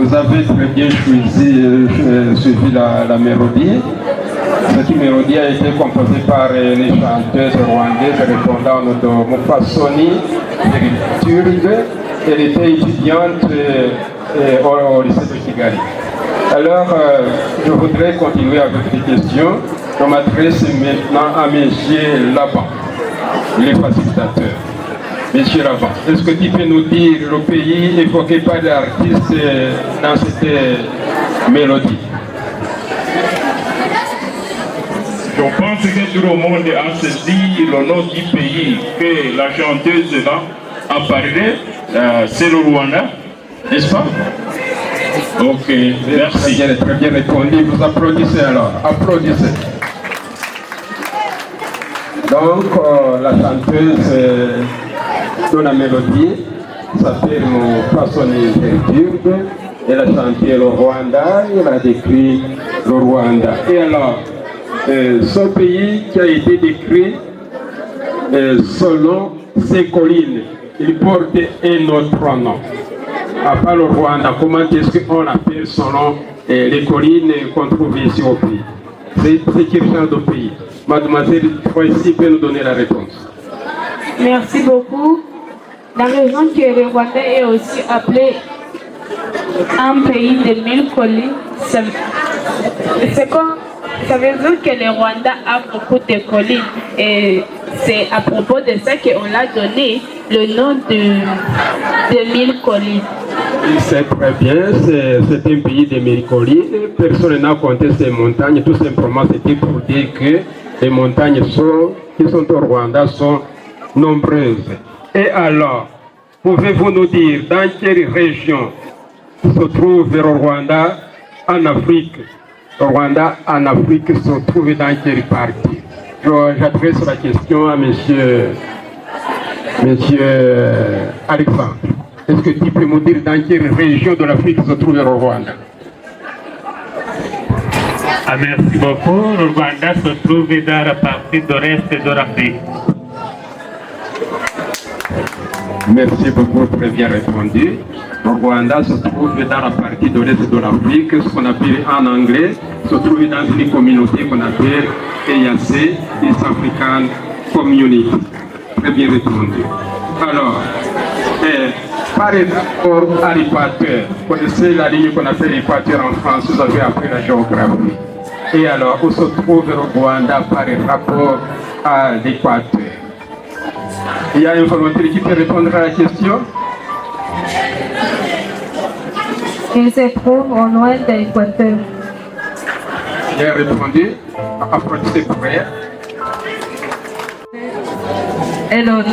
Vous avez très bien suivi la mélodie. Cette mélodie a été composée par les chanteuses rwandaises répondant de Mupasoni Turbe. Elle était étudiante au lycée de Kigali. Alors, je voudrais continuer avec des questions. Je m'adresse maintenant à M. Laban, les facilitateurs. Monsieur Laban, est-ce que tu peux nous dire le pays évoqué par l'artiste dans cette mélodie? Je pense que tout le monde a saisi le nom du pays que la chanteuse là a parlé, c'est le Rwanda, n'est-ce pas? Ok, merci. Très bien répondu. Vous applaudissez alors. Applaudissez. Donc, la chanteuse de la mélodie s'appelle Mupasoni Turbe. Elle a chanté le Rwanda, elle a décrit le Rwanda. Et alors, ce pays qui a été décrit selon ses collines, il porte un autre nom. À part le Rwanda, comment est-ce qu'on appelle selon les collines qu'on trouve ici au pays? C'est quel genre de pays? Mademoiselle Troisi peut nous donner la réponse. Merci beaucoup. La raison que le Rwanda est aussi appelé un pays de 1000 collines, c'est comme ça veut dire que le Rwanda a beaucoup de collines et c'est à propos de ça qu'on l'a donné le nom de 1000 collines. C'est très bien, c'est un pays de 1000 collines. Personne n'a compté ces montagnes, tout simplement c'était pour dire que les montagnes qui sont au Rwanda sont nombreuses. Et alors, pouvez-vous nous dire dans quelle région se trouve le Rwanda en Afrique? Le Rwanda en Afrique se trouve dans quelle partie? J'adresse la question à monsieur Alexandre. Est-ce que tu peux me dire dans quelle région de l'Afrique se trouve le Rwanda? Merci beaucoup. Le Rwanda se trouve dans la partie de l'Est de l'Afrique. Merci beaucoup, très bien répondu. Le Rwanda se trouve dans la partie de l'Est de l'Afrique, ce qu'on appelle en anglais, se trouve dans une communauté qu'on appelle EAC, East African Community. Très bien répondu. Alors, par rapport à l'équateur, vous connaissez la ligne qu'on appelle l'équateur en France, vous avez appris la géographie. Et alors, où se trouve le Rwanda par rapport à l'équateur? Il y a un volontaire qui peut répondre à la question? Il se trouve au loin de l'équateur. Il a répondu, applaudissez pour elle. Et l'autre.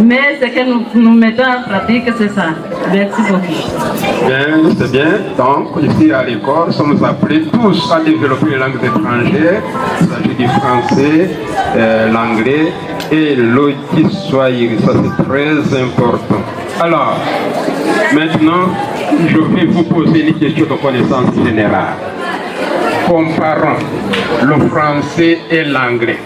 Mais ce que nous mettons en pratique, c'est ça. Merci beaucoup. Bien, c'est bien. Donc, ici à l'école, nous sommes appelés tous à développer les langues étrangères. Il s'agit du français, l'anglais et le kiswahili. Ça, c'est très important. Alors, maintenant, je vais vous poser une question de connaissance générale. Comparons le français et l'anglais.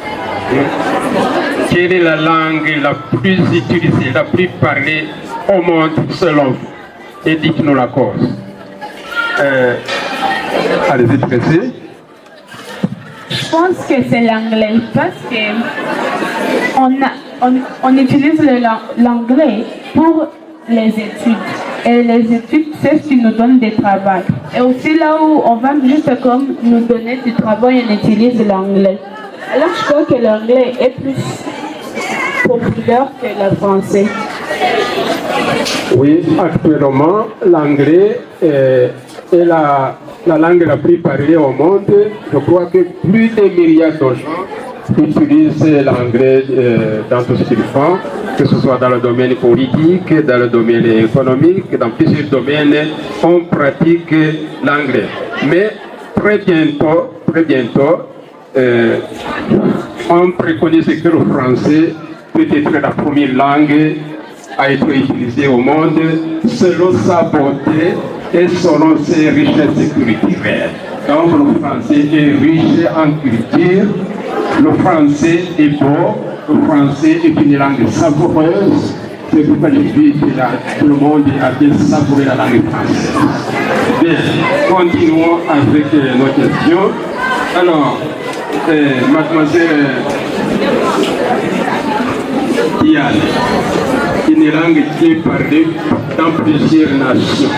Quelle est la langue la plus utilisée, la plus parlée au monde selon vous? Et dites-nous la cause. Allez-y, précis. Je pense que c'est l'anglais parce que on utilise l'anglais pour les études. Et les études, c'est ce qui nous donne du travail. Et aussi là où on va juste comme nous donner du travail, on utilise l'anglais. Alors je crois que l'anglais est plus populaire que le français. Oui, actuellement, l'anglais est la langue la plus parlée au monde. Je crois que plus de milliards de gens utilisent l'anglais dans tout ce qu'ils font, que ce soit dans le domaine politique, dans le domaine économique, dans plusieurs domaines, on pratique l'anglais. Mais très bientôt, on préconise que le français peut être la première langue à être utilisée au monde selon sa beauté et selon ses richesses culturelles. Donc le français est riche en culture, le français est beau, le français est une langue savoureuse, C'est pourquoi je dis que là, tout le monde a bien savouré la langue française. Bien, continuons avec nos questions. Alors, mademoiselle Diane, une langue qui est parlée dans plusieurs nations.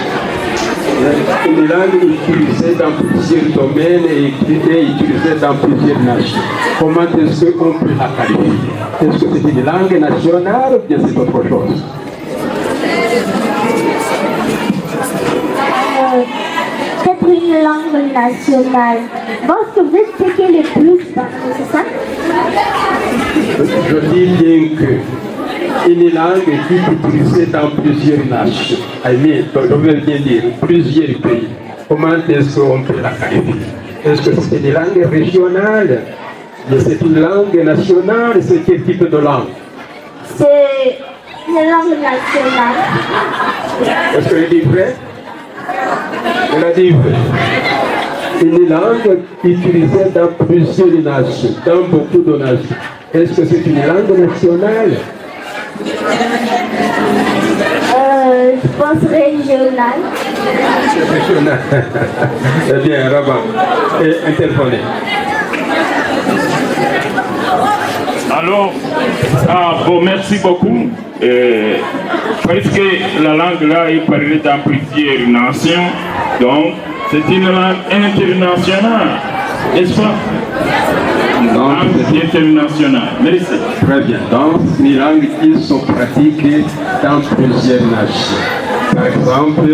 Une langue utilisée dans plusieurs domaines et utilisée dans plusieurs nations. Comment est-ce qu'on peut la qualifier? Est-ce que c'est une langue nationale ou bien c'est autre chose? C'est une langue nationale. Bon, ce que vous expliquez le plus, c'est ça? Je dis bien que une langue qui est utilisée dans plusieurs nations, je veux bien dire plusieurs pays. Comment est-ce qu'on peut la qualifier? Est-ce que c'est une langue régionale? C'est une langue nationale? C'est quel type de langue? C'est une langue nationale. Est-ce qu'elle dit vrai? Elle a dit vrai. Une langue utilisée dans plusieurs nations, dans beaucoup de nations. Est-ce que c'est une langue nationale? Je pense régionale. Régionale. Eh bien, Rabat, interpellez. Alors, bon, merci beaucoup. Presque la langue là est parlée dans plusieurs nations, donc c'est une langue internationale, n'est-ce pas? Langue internationale. Merci. Très bien. Donc, les langues qui sont pratiquées dans plusieurs nations. Par exemple,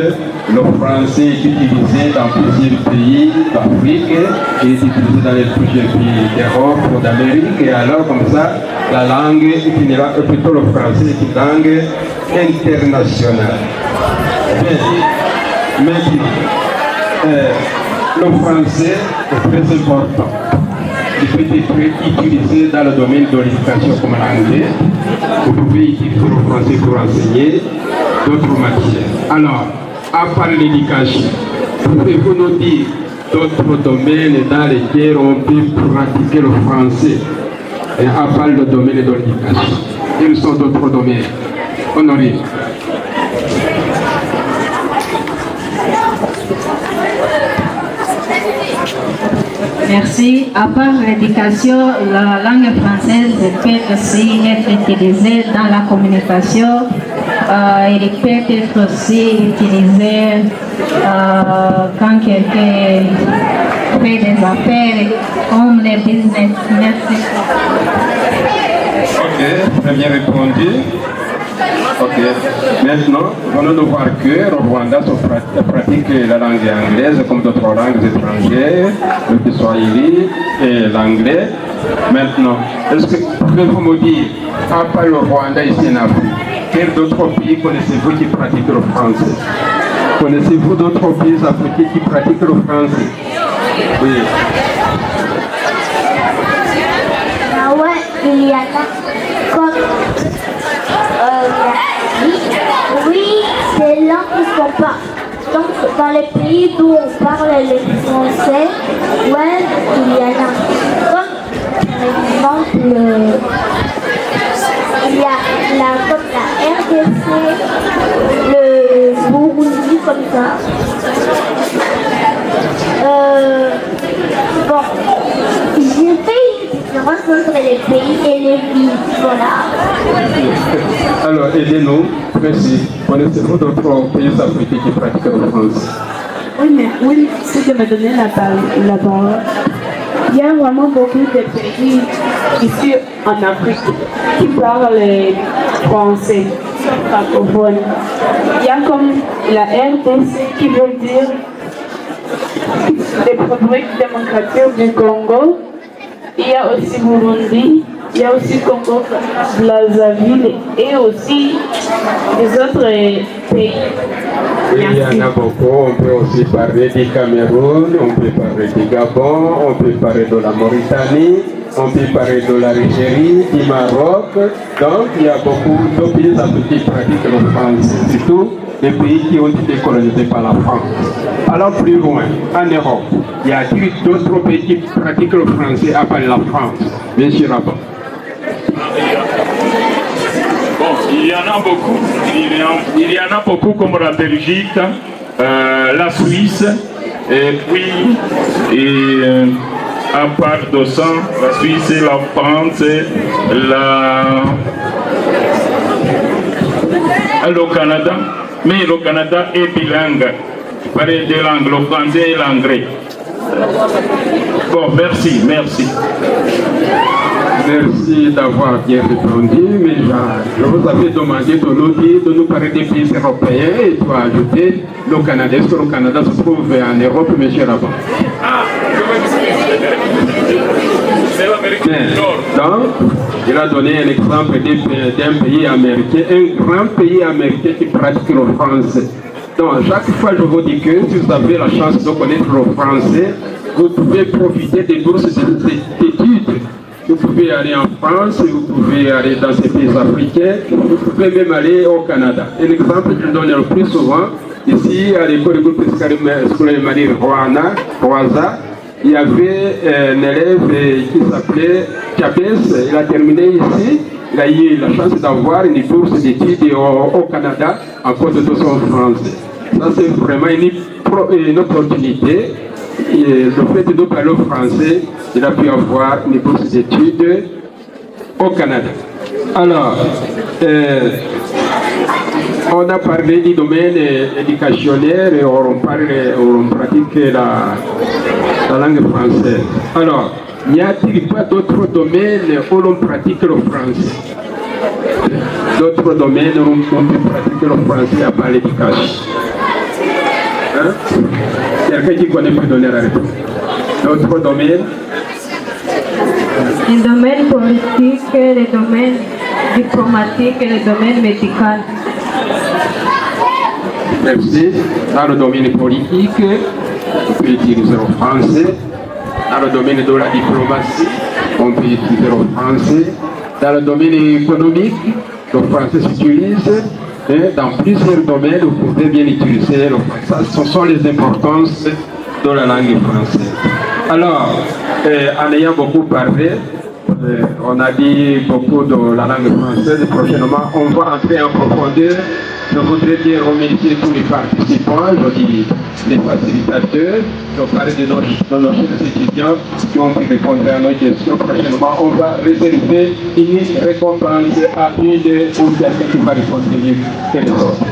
le français est utilisé dans plusieurs pays d'Afrique, il est utilisé dans les plusieurs pays d'Europe ou d'Amérique, et alors comme ça, la langue, plutôt le français est une langue internationale. Bien. Maintenant, le français est très important. Il peut être utilisé dans le domaine de l'éducation comme l'anglais. Vous pouvez utiliser le français pour enseigner d'autres matières. Alors, à part l'éducation, pouvez-vous nous dire d'autres domaines dans lesquels on peut pratiquer le français, et à part le domaine de l'éducation? Quels sont d'autres domaines? Honoré. Merci. À part l'éducation, la langue française peut aussi être utilisée dans la communication. Elle peut être aussi utilisée quand quelqu'un fait des affaires comme les business. Merci. Ok, très bien répondu. Ok. Maintenant, venons de voir que le Rwanda pratique la langue anglaise comme d'autres langues étrangères, le swahili et l'anglais. Maintenant, est-ce que pouvez-vous me dire, à part le Rwanda ici en Afrique, quels d'autres pays connaissez-vous qui pratiquent le français? Connaissez-vous d'autres pays africains qui pratiquent le français? Oui. Ah ouais, il y en a comme oui, c'est langues qui sont pas. Donc dans les pays d'où on parle le français, ouais, il y en a. Comme par exemple, il y a comme la RDC, le Burundi, comme ça. Bon, j'ai fait une différence entre les pays et les villes, voilà. Alors, aidez-nous, précis. Connaissez-vous d'autres pays africains qui pratiquent le français? Oui, si je me donnais la parole. Il y a vraiment beaucoup de pays ici en Afrique qui parlent français, francophone. Il y a comme la RDC qui veut dire République démocratique du Congo. Il y a aussi Burundi, il y a aussi Congo, Brazzaville et aussi les autres pays. Il y en a beaucoup. On peut aussi parler du Cameroun, on peut parler du Gabon, on peut parler de la Mauritanie, on peut parler de l'Algérie, du Maroc. Donc il y a beaucoup de pays africains qui pratiquent le français, surtout les pays qui ont été colonisés par la France. Alors plus loin, en Europe, il y a d'autres pays qui pratiquent le français à part la France. Bien sûr, Bon, il il y en a beaucoup. Il y en a beaucoup comme la Belgique, la Suisse, et puis, à part de ça, la Suisse, la France, le Canada. Mais le Canada est bilingue. Par deux langues, le français et l'anglais. Bon, merci. Merci d'avoir bien répondu, mais je vous avais demandé de nous parler des pays européens et tu as ajouté le Canada. Est-ce que le Canada se trouve en Europe, monsieur Rabat? Donc, il a donné un exemple d'un pays américain, un grand pays américain qui pratique le français. Donc, chaque fois, je vous dis que si vous avez la chance de connaître le français, vous pouvez profiter des bourses d'études. Vous pouvez aller en France, vous pouvez aller dans ces pays africains, vous pouvez même aller au Canada. Un exemple que je donne le plus souvent, ici à l'école de groupe scolaire Marie Roisa, il y avait un élève qui s'appelait Chabès, il a terminé ici, il a eu la chance d'avoir une bourse d'études au Canada en cause de son français. Ça c'est vraiment une opportunité. Et le fait de parler français, il a pu avoir une bourse d'études au Canada. Alors, on a parlé du domaine éducationnel et on pratique la langue française. Alors, n'y a-t-il pas d'autres domaines où l'on pratique le français? D'autres domaines où on peut pratiquer le français à part l'éducation? Quelqu'un qui connaît peut donner la réponse. D'autres domaines? Les domaines politiques, les domaines diplomatiques et les domaines médicaux. Merci. Dans le domaine politique, on peut utiliser le français. Dans le domaine de la diplomatie, on peut utiliser le français. Dans le domaine économique, le français s'utilise. Et dans plusieurs domaines, vous pouvez bien utiliser le français. Ce sont les importances de la langue française. Alors, en ayant beaucoup parlé, on a dit beaucoup de la langue française. Prochainement, on va entrer en profondeur. Je voudrais bien remercier tous les participants, je dis les facilitateurs, je parler de nos chers étudiants qui ont pu répondre à nos questions. Prochainement, on va réserver une récompense à une ou quelqu'un qui va répondre mieux que les autres.